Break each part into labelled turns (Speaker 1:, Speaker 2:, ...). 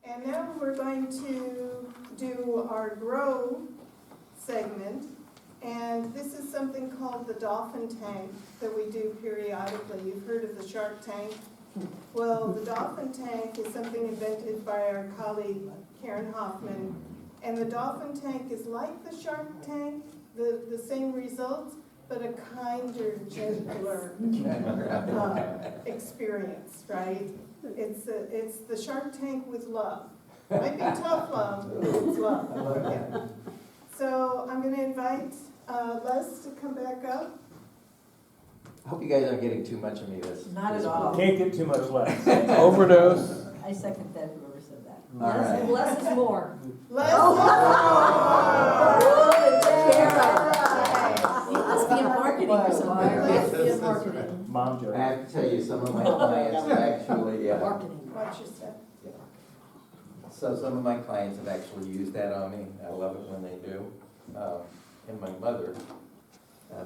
Speaker 1: And now we're going to do our grow segment. And this is something called the Dolphin tank that we do periodically. You've heard of the Shark Tank? Well, the Dolphin tank is something invented by our colleague Karen Hoffman. And the Dolphin tank is like the Shark Tank, the same results, but a kinder, gentler experience, right? It's the Shark Tank with love. Might be tough love, but it's love. Okay. So I'm going to invite Les to come back up.
Speaker 2: I hope you guys aren't getting too much of me this.
Speaker 3: Not at all.
Speaker 4: Can't get too much less.
Speaker 5: Overdose.
Speaker 3: I second that, whoever said that.
Speaker 2: All right.
Speaker 3: Less is more.
Speaker 1: Les.
Speaker 3: You must be in marketing or something. Must be in marketing.
Speaker 4: Mom
Speaker 2: I
Speaker 4: joke.
Speaker 2: have to tell you, some of my clients have actually,
Speaker 3: Marketing.
Speaker 1: Watch your step.
Speaker 2: so some of my clients have actually used that on me. I love it when they do. And my mother,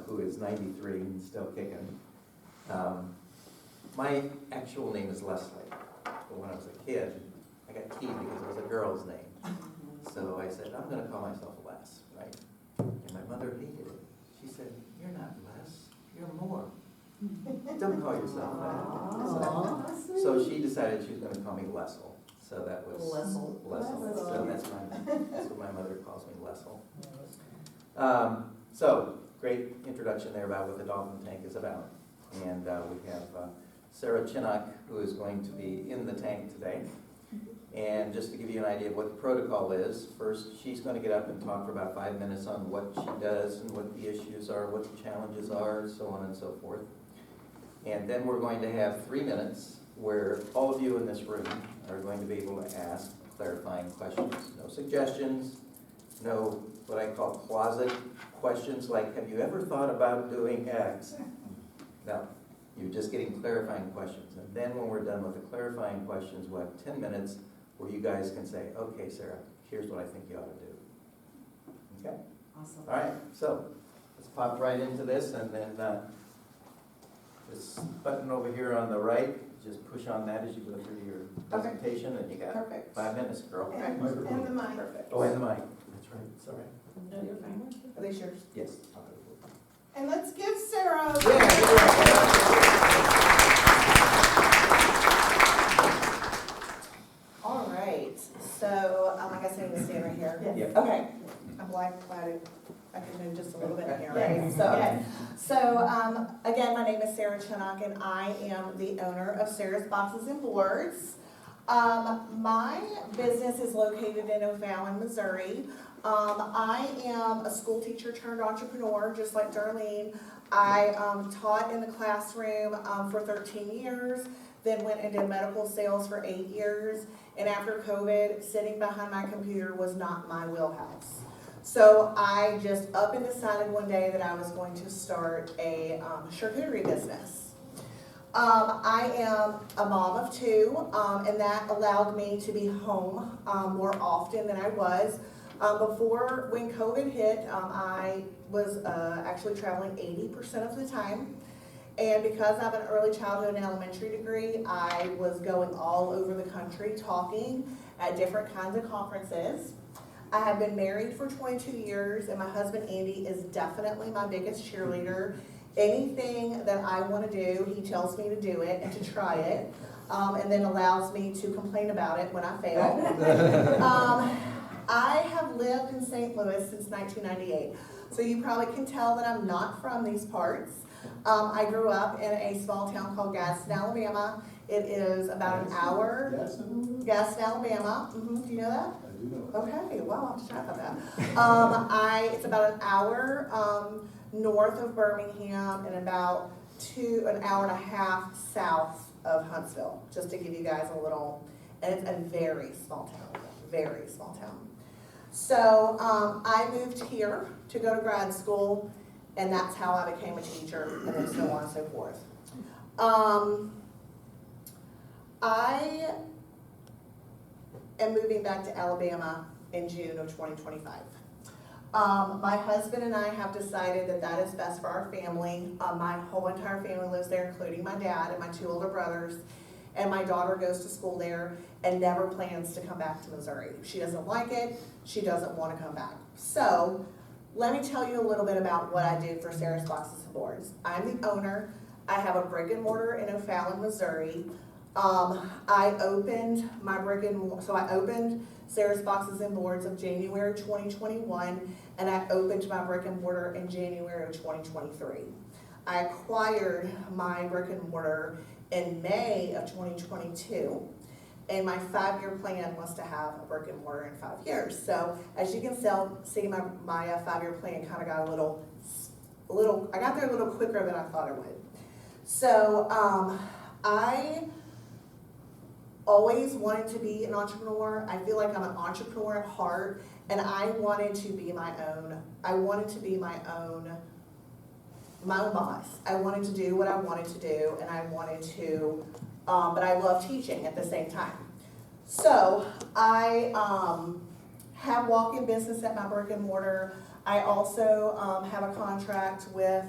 Speaker 2: who is 93 and still kicking, my actual name is Leslie. But when I was a kid, I got teased because it was a girl's name. So I said, I'm going to call myself Les, right? And my mother hated it. She said, you're not Les, you're more. Don't call yourself that. So she decided she was going to call me Lessel. So that was
Speaker 3: Lessel.
Speaker 2: Lessel. So that's what my mother calls me, Lessel. So great introduction there about what the Dolphin tank is about. And we have Sara Chinock, who is going to be in the tank today. And just to give you an idea of what the protocol is, first she's going to get up and talk for about 5 minutes on what she does and what the issues are, what the challenges are, so on and so forth. And then we're going to have 3 minutes where all of you in this room are going to be able to ask clarifying questions. No suggestions, no what I call closet questions like, have you ever thought about doing X? No, you're just getting clarifying questions. And then when we're done with the clarifying questions, we'll have 10 minutes where you guys can say, okay, Sarah, here's what I think you ought to do. Okay?
Speaker 3: Awesome.
Speaker 2: All right, so let's pop right into this, and then this button over here on the right, just push on that as you go through your presentation, and you got
Speaker 1: Perfect.
Speaker 2: 5 minutes, girl.
Speaker 1: And the mic.
Speaker 2: Oh, and the mic. That's right, it's all right.
Speaker 3: No, you're fine.
Speaker 1: Are they yours?
Speaker 2: Yes.
Speaker 1: And let's give Sarah.
Speaker 6: All right, so I guess I need to stand right here.
Speaker 1: Yes.
Speaker 2: Yeah.
Speaker 6: Okay, I'm glad I can move just a little bit here,
Speaker 1: Yes.
Speaker 6: right? So again, my name is Sara Chinock, and I am the owner of Sarah's Boxes and Boards. My business is located in O'Fallon, Missouri. I am a school teacher turned entrepreneur, just like Darlene. I taught in the classroom for 13 years, then went into medical sales for 8 years, and after COVID, sitting behind my computer was not my wheelhouse. So I just up and decided one day that I was going to start a charcuterie business. I am a mom of 2, and that allowed me to be home more often than I was. Before, when COVID hit, I was actually traveling 80% of the time. And because I have an early childhood and elementary degree, I was going all over the country talking at different kinds of conferences. I have been married for 22 years, and my husband Andy is definitely my biggest cheerleader. Anything that I want to do, he tells me to do it and to try it, and then allows me to complain about it when I fail. I have lived in St. Louis since 1998, so you probably can tell that I'm not from these parts. I grew up in a small town called Gadsden, Alabama. It is about an hour. Gadsden, Alabama. Do you know that?
Speaker 5: I do know.
Speaker 6: Okay, wow, I'll have to chat about that. It's about an hour north of Birmingham and about an hour and a half south of Huntsville, just to give you guys a little, and it's a very small town. So I moved here to go to grad school, and that's how I became a teacher, and then so on and so forth. I am moving back to Alabama in June of 2025. My husband and I have decided that that is best for our family. My whole entire family lives there, including my dad and my 2 older brothers. and my daughter goes to school there and never plans to come back to Missouri. She doesn't like it, she doesn't want to come back. So, let me tell you a little bit about what I do for Sara's Boxes and Boards. I'm the owner. I have a brick and mortar in O'Fallon, Missouri. I opened Sara's Boxes and Boards of January 2021, and I opened my brick and mortar in January of 2023. I acquired my brick and mortar in May of 2022, and my 5-year plan was to have a brick and mortar in 5 years. So as you can see, my 5-year plan kind of got I got there a little quicker than I thought it would. So I always wanted to be an entrepreneur. I feel like I'm an entrepreneur at heart, and I wanted to be my own boss. I wanted to do what I wanted to do, and I wanted to, but I love teaching at the same time. So I have walk-in business at my brick and mortar. I also have a contract with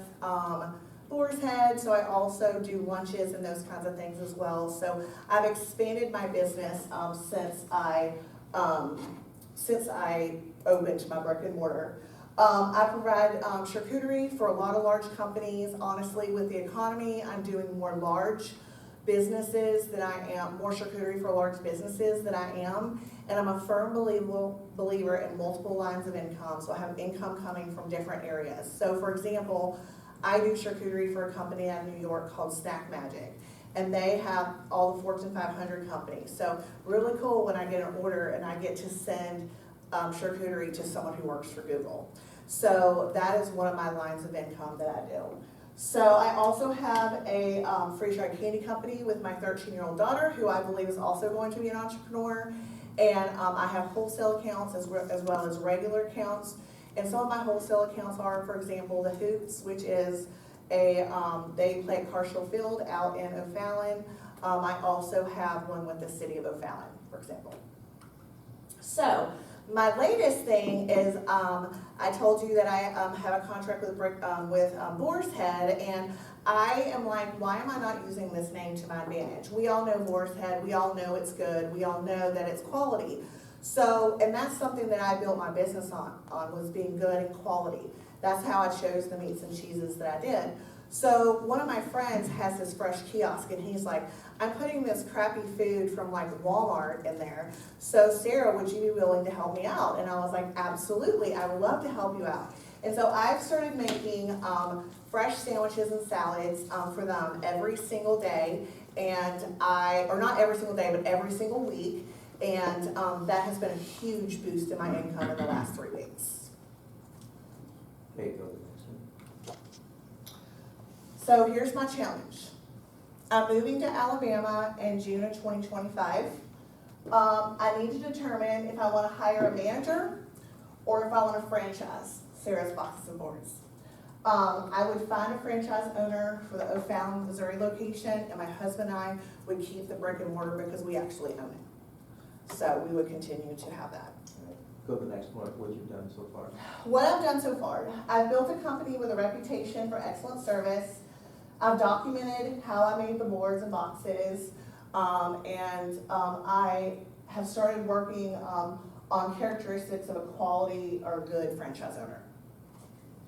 Speaker 6: Boar's Head, so I also do lunches and those kinds of things as well. So I've expanded my business since I opened my brick and mortar. I provide charcuterie for a lot of large companies. Honestly, with the economy, I'm doing more large businesses than I am, more charcuterie for large businesses than I am. And I'm a firm believer in multiple lines of income, so I have income coming from different areas. So for example, I do charcuterie for a company out of New York called Snack Magic, and they have all the Fortune 500 companies. So really cool when I get an order and I get to send charcuterie to someone who works for Google. So that is one of my lines of income that I do. So I also have a freeze-dried candy company with my 13-year-old daughter, who I believe is also going to be an entrepreneur. And I have wholesale accounts as well as regular accounts. And some of my wholesale accounts are, for example, the Hoots, which is they play at Carshall Field out in O'Fallon. I also have one with the city of O'Fallon, for example. So my latest thing is I told you that I have a contract with Boar's Head, and I am like, why am I not using this name to my advantage? We all know Boar's Head, we all know it's good, we all know that it's quality. So, and that's something that I built my business on was being good and quality. That's how I chose the meats and cheeses that I did. So one of my friends has this fresh kiosk, and he's like, I'm putting this crappy food from like Walmart in there. So Sara, would you be willing to help me out? And I was like, absolutely, I would love to help you out. And so I've started making fresh sandwiches and salads for them every single day. And or not every single day, but every single week. And that has been a huge boost in my income in the last 3 weeks.
Speaker 2: Okay, go to the next one.
Speaker 6: So here's my challenge. I'm moving to Alabama in June of 2025. I need to determine if I want to hire a manager or if I want to franchise Sara's Boxes and Boards. I would find a franchise owner for the O'Fallon, Missouri location, and my husband and I would keep the brick and mortar because we actually own it. So we would continue to have that.
Speaker 2: Go to the next one, what you've done so far.
Speaker 6: What I've done so far, I've built a company with a reputation for excellent service. I've documented how I made the boards and boxes, and I have started working on characteristics of a quality or good franchise owner.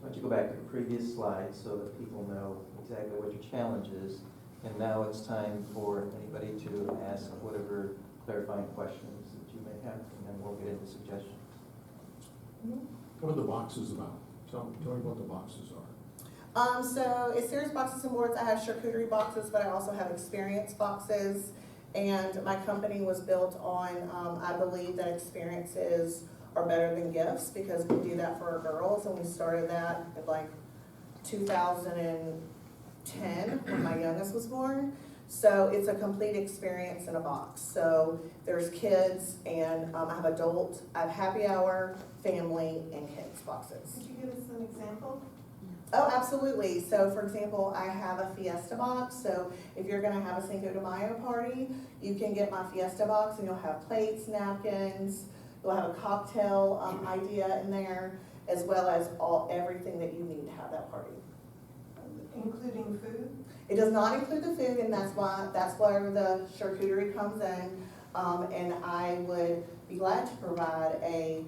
Speaker 2: Why don't you go back to the previous slide so that people know exactly what your challenge is. And now it's time for anybody to ask whatever clarifying questions that you may have, and then we'll get into suggestions.
Speaker 4: What are the boxes about? Tell me what the boxes are.
Speaker 6: So at Sara's Boxes and Boards, I have charcuterie boxes, but I also have experience boxes. And my company was built on, I believe that experiences are better than gifts, because we do that for our girls, and we started that in like 2010 when my youngest was born. So it's a complete experience in a box. So there's kids, and I have adult, I have happy hour, family, and kids boxes.
Speaker 1: Could you give us an example?
Speaker 6: Oh, absolutely. So for example, I have a Fiesta box. So if you're gonna have a Cinco de Mayo party, you can get my Fiesta box, and you'll have plates, napkins, you'll have a cocktail idea in there, as well as everything that you need to have that party.
Speaker 1: including food?
Speaker 6: It does not include the food, and that's where the charcuterie comes in. And I would be glad to provide a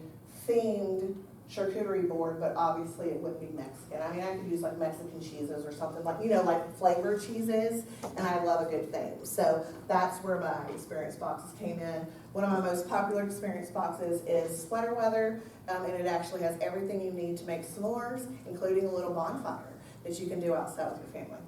Speaker 6: themed charcuterie board, but obviously it wouldn't be Mexican. I mean, I could use like Mexican cheeses or something like, like flavored cheeses, and I love a good theme. So that's where my experience boxes came in. One of my most popular experience boxes is sweater weather, and it actually has everything you need to make s'mores, including a little bonfire that you can do outside with your family.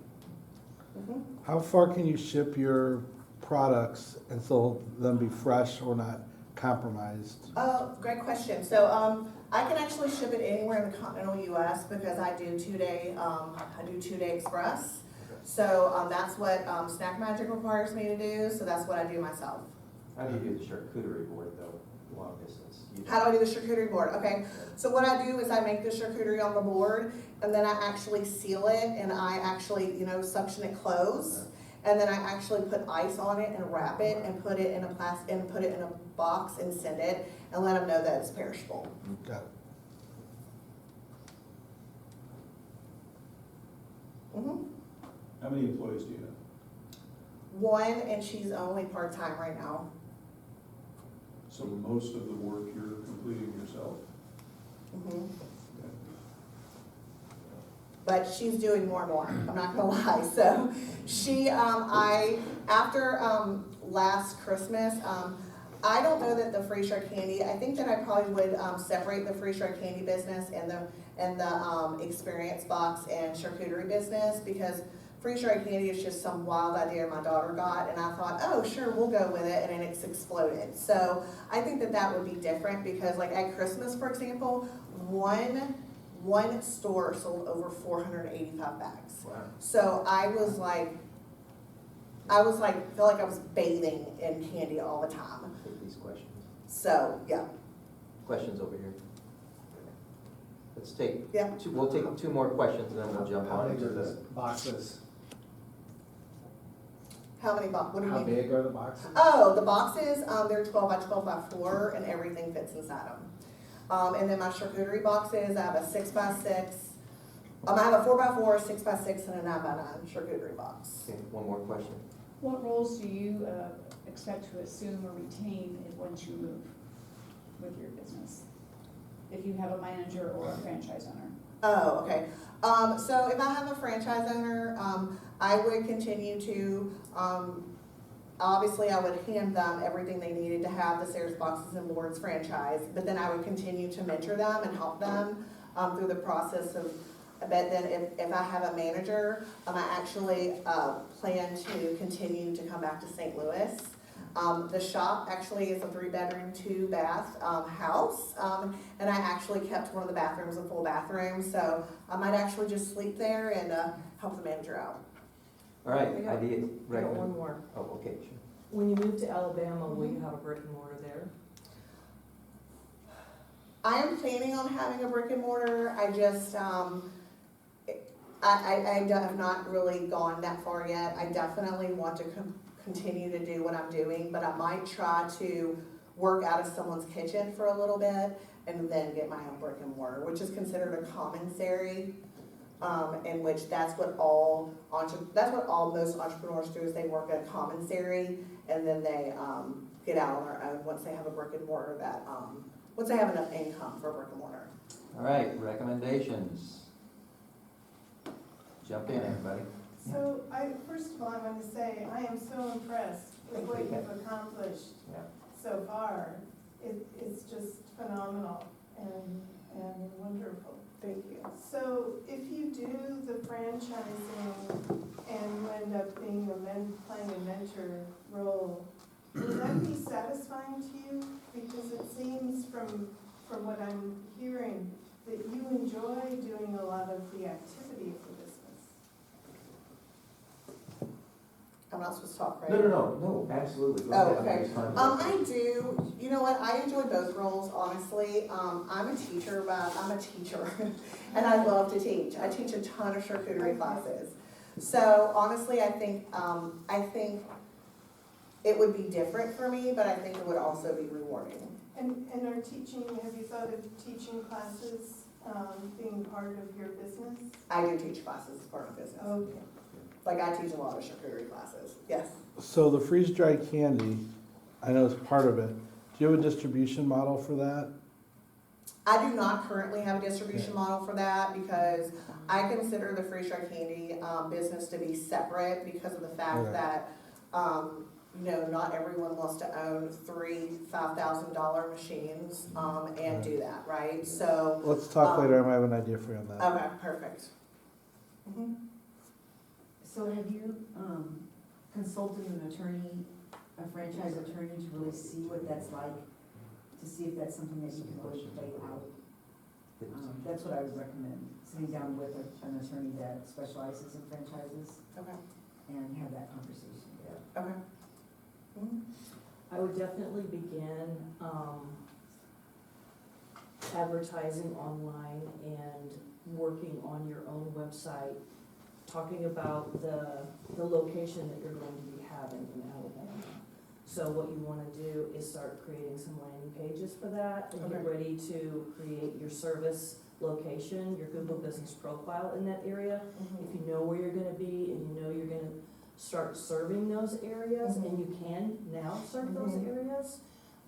Speaker 6: Mhm.
Speaker 5: How far can you ship your products and still them be fresh or not compromised?
Speaker 6: Oh, great question. So, I can actually ship it anywhere in the continental US because I do two-day express. So, that's what, Snack Magic requires me to do, so that's what I do myself.
Speaker 2: How do you do the charcuterie board though, long distance?
Speaker 6: How do I do the charcuterie board? Okay, so what I do is I make the charcuterie on the board, and then I actually seal it, and I actually, suction it closed. And then I actually put ice on it and wrap it and put it in a box and send it and let them know that it's perishable.
Speaker 5: Got it.
Speaker 6: Mhm.
Speaker 4: How many employees do you have?
Speaker 6: One, and she's only part-time right now.
Speaker 4: So most of the work you're completing yourself?
Speaker 6: Mhm. But she's doing more and more, I'm not gonna lie. So after last Christmas, I don't know that the free shred candy, I think that I probably would separate the free shred candy business and the experience box and charcuterie business, because free shred candy is just some wild idea my daughter got, and I thought, oh, sure, we'll go with it, and then it's exploded. So I think that would be different, because like at Christmas, for example, one store sold over 485 bags.
Speaker 2: Wow.
Speaker 6: So I was like, felt like I was bathing in candy all the time.
Speaker 2: Take these questions.
Speaker 6: So, yeah.
Speaker 2: Questions over here. Let's take,
Speaker 6: Yeah.
Speaker 2: we'll take two more questions and then we'll jump
Speaker 7: How
Speaker 2: on
Speaker 7: big
Speaker 2: to
Speaker 7: are the
Speaker 2: the.
Speaker 7: boxes?
Speaker 6: How many boxes? What do you
Speaker 7: How
Speaker 6: mean?
Speaker 7: big are the boxes?
Speaker 6: Oh, the boxes, they're 12 by 12 by 4, and everything fits inside them. And then my charcuterie boxes, I have a 6 by 6. I have a 4 by 4, 6 by 6, and a 9 by 9 charcuterie box.
Speaker 2: Okay, one more question.
Speaker 3: What roles do you expect to assume or retain once you move with your business? If you have a manager or a franchise owner?
Speaker 6: Oh, okay. So if I have a franchise owner, I would continue to, obviously I would hand them everything they needed to have the Sarah's Boxes and Boards franchise, but then I would continue to mentor them and help them through the process of, but then if I have a manager, I actually plan to continue to come back to St. Louis. The shop actually is a 3-bedroom, 2-bath house, and I actually kept one of the bathrooms a full bathroom, so I might actually just sleep there and help the manager out.
Speaker 2: All right,
Speaker 8: I got-
Speaker 2: idea,
Speaker 8: I got one
Speaker 2: recommend.
Speaker 8: more.
Speaker 2: Oh, okay, sure.
Speaker 8: When you move to Alabama, will you have a brick and mortar there?
Speaker 6: I am planning on having a brick and mortar. I just, I have not really gone that far yet. I definitely want to continue to do what I'm doing, but I might try to work out of someone's kitchen for a little bit and then get my own brick and mortar, which is considered a commissary, in which that's what most entrepreneurs do, is they work at a commissary and then they get out on their own once they have a brick and mortar once they have enough income for a brick and mortar.
Speaker 2: All right, recommendations. Jump in, everybody.
Speaker 1: So first of all, I want to say, I am so impressed with what you've accomplished
Speaker 2: Yeah.
Speaker 1: so far. It's just phenomenal and wonderful.
Speaker 6: Thank you.
Speaker 1: So if you do the franchising and you end up being playing a mentor role, would that be satisfying to you? Because it seems from what I'm hearing that you enjoy doing a lot of the activity of the business.
Speaker 6: I'm not supposed to talk, right?
Speaker 2: No, absolutely. Go
Speaker 6: Oh,
Speaker 2: ahead.
Speaker 6: okay.
Speaker 2: It's fine.
Speaker 6: I do, you know what, I enjoy both roles, honestly. I'm a teacher, and I love to teach. I teach a ton of charcuterie classes. So honestly, I think it would be different for me, but I think it would also be rewarding.
Speaker 1: And have you thought of teaching classes, being part of your business?
Speaker 6: I do teach classes as part of business.
Speaker 1: Okay.
Speaker 6: Like I teach a lot of charcuterie classes, yes.
Speaker 5: So the freeze-dried candy, I know is part of it. Do you have a distribution model for that?
Speaker 6: I do not currently have a distribution model for that because I consider the freeze-dried candy business to be separate because of the fact
Speaker 5: Okay.
Speaker 6: that, not everyone wants to own three $5,000 machines and do that, right? So,
Speaker 5: Let's talk later, I might have an idea for you on that.
Speaker 6: okay, perfect. Mhm.
Speaker 7: So have you consulted an attorney, a franchise attorney, to really see what that's like? To see if that's something that you can really play out? That's what I would recommend, sitting down with an attorney that specializes in franchises
Speaker 6: Okay,
Speaker 7: and have that conversation.
Speaker 6: okay. Mhm.
Speaker 8: I would definitely begin advertising online and working on your own website, talking about the location that you're going to be having in Alabama. So what you want to do is start creating some landing pages for that and get
Speaker 6: Okay.
Speaker 8: ready to create your service location, your Google business profile in that area.
Speaker 6: Mhm.
Speaker 8: If you know where you're gonna be and you know you're gonna start serving those areas, and you can now serve those
Speaker 6: Mhm.
Speaker 8: areas,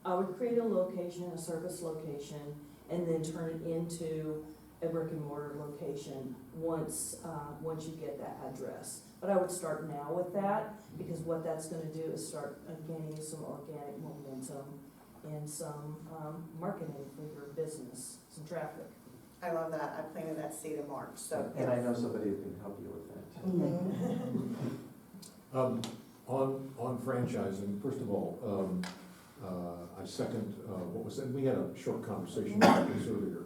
Speaker 8: I would create a location, a service location, and then turn it into a brick and mortar location once you get that address. But I would start now with that, because what that's gonna do is start gaining some organic momentum and some marketing for your business, some traffic.
Speaker 6: I love that. I planted that seed in March, so.
Speaker 2: And I know somebody who can help you with that.
Speaker 6: Mhm.
Speaker 4: On franchising, first of all, I second, what was said, we had a short conversation about this earlier.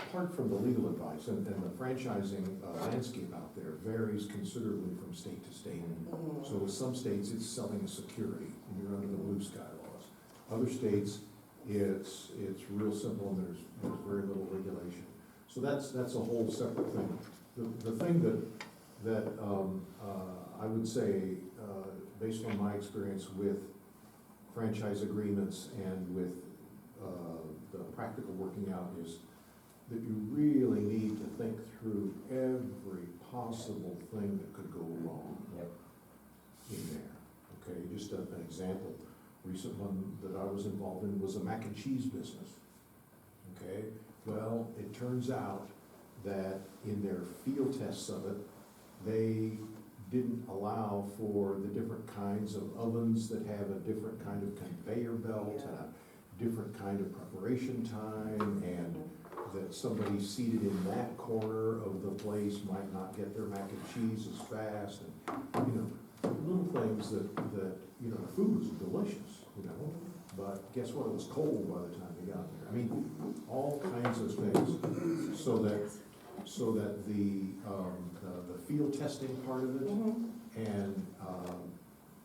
Speaker 4: Apart from the legal advice and the franchising landscape out there varies considerably from state to state.
Speaker 6: Mhm.
Speaker 4: So with some states, it's selling a security, and you're under the blue sky laws. Other states, it's real simple, and there's very little regulation. So that's a whole separate thing. The thing that I would say, based on my experience with franchise agreements and with the practical working out, is that you really need to think through every possible thing that could go wrong
Speaker 2: Yep.
Speaker 4: in there. Okay, just an example, recent one that I was involved in was a mac and cheese business. Okay, well, it turns out that in their field tests of it, they didn't allow for the different kinds of ovens that have a different kind of conveyor belt and a different kind of preparation time, and that somebody seated in that corner of the place might not get their mac and cheese as fast, and, little things that, the food was delicious, but guess what, it was cold by the time they got there. I mean, all kinds of things, so that the field testing part of it,
Speaker 6: Mhm.
Speaker 4: and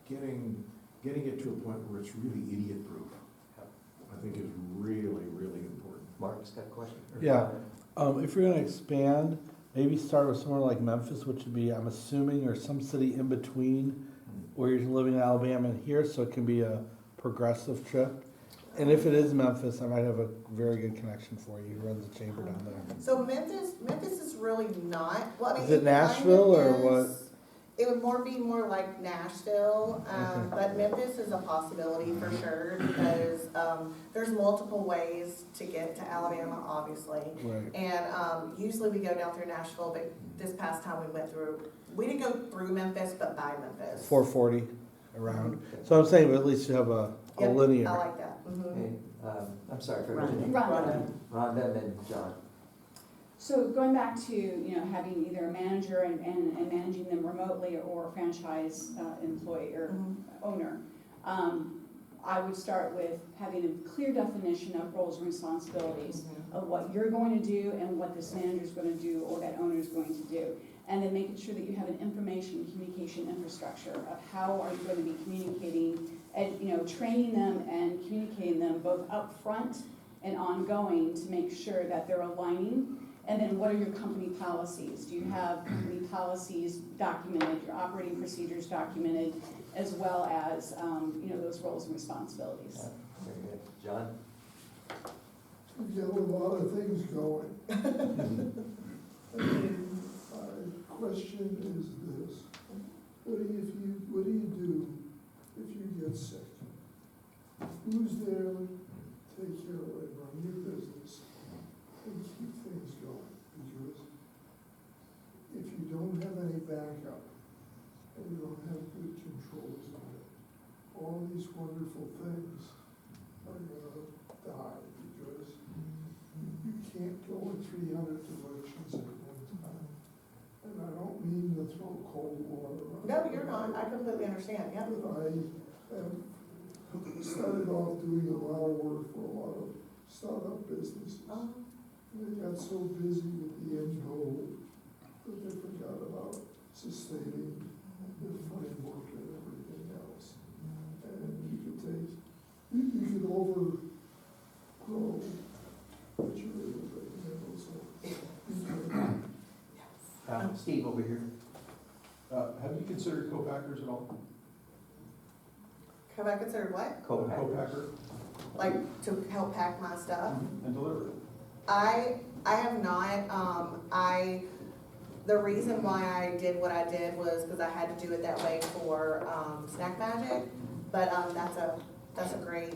Speaker 4: getting it to a point where it's really idiot-proof, I think is really, really important.
Speaker 2: Mark's got a question?
Speaker 5: Yeah. If you're gonna expand, maybe start with somewhere like Memphis, which would be, I'm assuming, or some city in between where you're living in Alabama and here, so it can be a progressive trip. And if it is Memphis, I might have a very good connection for you, who runs the chamber down there.
Speaker 6: So Memphis is really not, well, I mean.
Speaker 5: Is it
Speaker 6: kind of
Speaker 5: Nashville or what?
Speaker 6: is. It would be more like Nashville,
Speaker 5: Okay.
Speaker 6: but Memphis is a possibility for sure, because, there's multiple ways to get to Alabama, obviously.
Speaker 5: Right.
Speaker 6: And, usually we go down through Nashville, but this past time we didn't go through Memphis, but by Memphis.
Speaker 5: 440 around. So I'm saying, but at least you have a
Speaker 6: Yep,
Speaker 5: linear.
Speaker 6: I like that. Mhm.
Speaker 2: Hey, I'm sorry, for
Speaker 7: Rhonda.
Speaker 2: your name.
Speaker 3: Rhonda.
Speaker 2: Rhonda and then John.
Speaker 3: So going back to, having either a manager and managing them remotely or a franchise employee or
Speaker 6: Mhm.
Speaker 3: owner, I would start with having a clear definition of roles and responsibilities of what you're going to do and what this manager's going to do or that owner's going to do. And then making sure that you have an information and communication infrastructure of how are you going to be communicating and, training them and communicating them both upfront and ongoing to make sure that they're aligning. And then what are your company policies? Do you have company policies documented, your operating procedures documented, as well as, those roles and responsibilities?
Speaker 2: Very good. John?
Speaker 9: We've got a lot of things going. And my question is this, what do you do if you get sick? Who's there to take care of it, run your business, and keep things going? Because if you don't have any backup, and you don't have good controls on it, all these wonderful things are gonna die, because you can't go in 300 directions at one time. And I don't mean to throw cold water on it.
Speaker 6: No, you're not, I completely understand, yeah.
Speaker 9: But I have started off doing a lot of work for a lot of startup businesses. They got so busy with the end goal that they forgot about sustaining their framework and everything else. And you could overgrow what you're able to handle, so.
Speaker 2: Steve over here.
Speaker 4: Have you considered co-packers at all?
Speaker 6: Have I considered what?
Speaker 4: Co-packer
Speaker 6: Like, to help pack my stuff?
Speaker 4: and deliver it.
Speaker 6: I have not, the reason why I did what I did was because I had to do it that way for, Snack Magic. But, that's a great,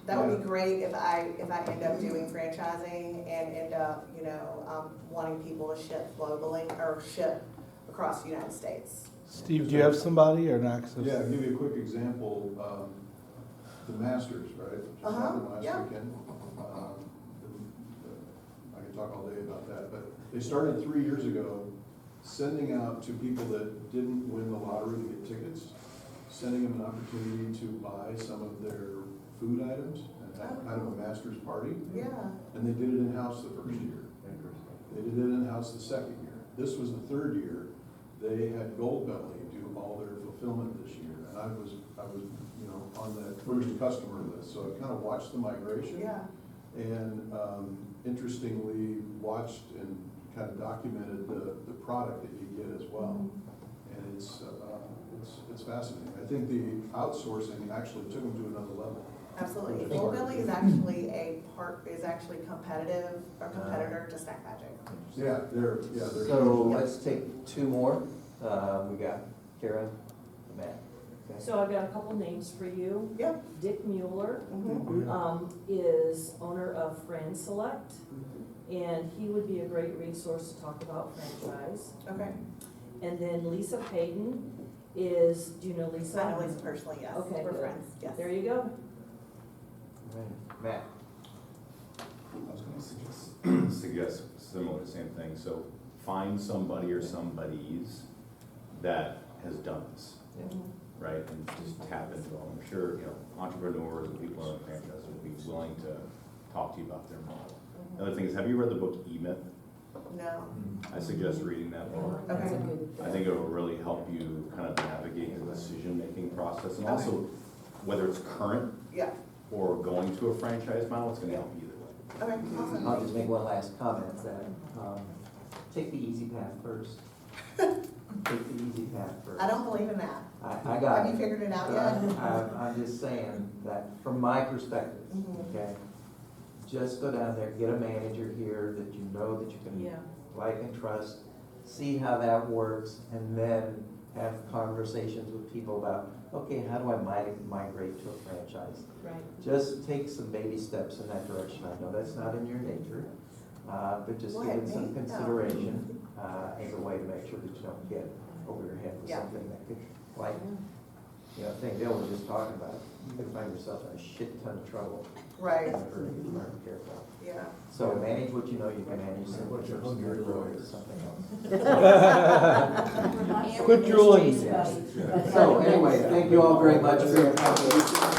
Speaker 6: that would be great if I end up doing franchising and end up, wanting people to ship globally or ship across the United States.
Speaker 5: Steve, do you have somebody or not? 'Cause
Speaker 4: Yeah, I'll give you a quick example. The Masters, right? Just happened last
Speaker 6: yeah.
Speaker 4: weekend. I can talk all day about that, but they started 3 years ago, sending out to people that didn't win the lottery to get tickets, sending them an opportunity to buy some of their food items and have kind of a Masters party.
Speaker 6: Yeah.
Speaker 4: And they did it in-house the first year. They did it in-house the second year. This was the third year. They had Goldbelly do all their fulfillment this year. And I was, on that first customer list. So I kind of watched the migration.
Speaker 6: Yeah.
Speaker 4: And interestingly, watched and kind of documented the product that you get as well. And it's fascinating. I think the outsourcing actually took them to another level.
Speaker 6: Absolutely.
Speaker 4: Which is
Speaker 6: Goldbelly is actually a competitor to Snack Magic.
Speaker 4: Yeah, they're.
Speaker 2: So let's take two more. We got Kara and Matt. Okay.
Speaker 8: So I've got a couple names for you.
Speaker 6: Yep.
Speaker 8: Dick Mueller,
Speaker 6: Mm-hmm.
Speaker 8: is owner of Fran Select, and he would be a great resource to talk about franchise.
Speaker 6: Okay.
Speaker 8: And then Lisa Payton is, do you know Lisa?
Speaker 6: I know Lisa personally, yes.
Speaker 8: Okay,
Speaker 6: We're
Speaker 8: good.
Speaker 6: friends, yes.
Speaker 8: There you go.
Speaker 2: Right. Matt.
Speaker 10: I was gonna suggest similar, same thing, so find somebody or somebodies that has done this, right? And just tap into them. I'm sure, entrepreneurs and people in franchise will be willing to talk to you about their model. Another thing is, have you read the book E-Myth?
Speaker 6: No.
Speaker 10: I suggest reading that book.
Speaker 6: Okay.
Speaker 10: I think it will really help you kind of navigate the decision-making process, and also, whether it's current
Speaker 6: Yeah.
Speaker 10: or going to a franchise model, it's gonna help you either way.
Speaker 6: Okay, awesome.
Speaker 2: I'll just make one last comment that, take the easy path first. Take the easy path first.
Speaker 6: I don't believe in that.
Speaker 2: I got it.
Speaker 6: Have you figured it out
Speaker 2: But
Speaker 6: yet?
Speaker 2: I'm just saying that from my perspective,
Speaker 6: Mhm.
Speaker 2: okay? Just go down there, get a manager here that you know that you can
Speaker 8: Yeah.
Speaker 2: like and trust, see how that works, and then have conversations with people about, okay, how do I migrate to a franchise?
Speaker 8: Right.
Speaker 2: Just take some baby steps in that direction. I know that's not in your nature, but just give
Speaker 6: What,
Speaker 2: it some
Speaker 6: me?
Speaker 2: consideration as a way to make sure that you don't get over your head with
Speaker 6: Yeah.
Speaker 2: something that could, like, thing Bill was just talking about. You could find yourself in a shit ton of trouble.
Speaker 6: Right,
Speaker 2: If you aren't careful.
Speaker 6: yeah.
Speaker 2: So manage what you know you can manage, and what you're hungry for is something else.
Speaker 5: Quit drooling.
Speaker 2: So anyway, thank you all very much for your contribution.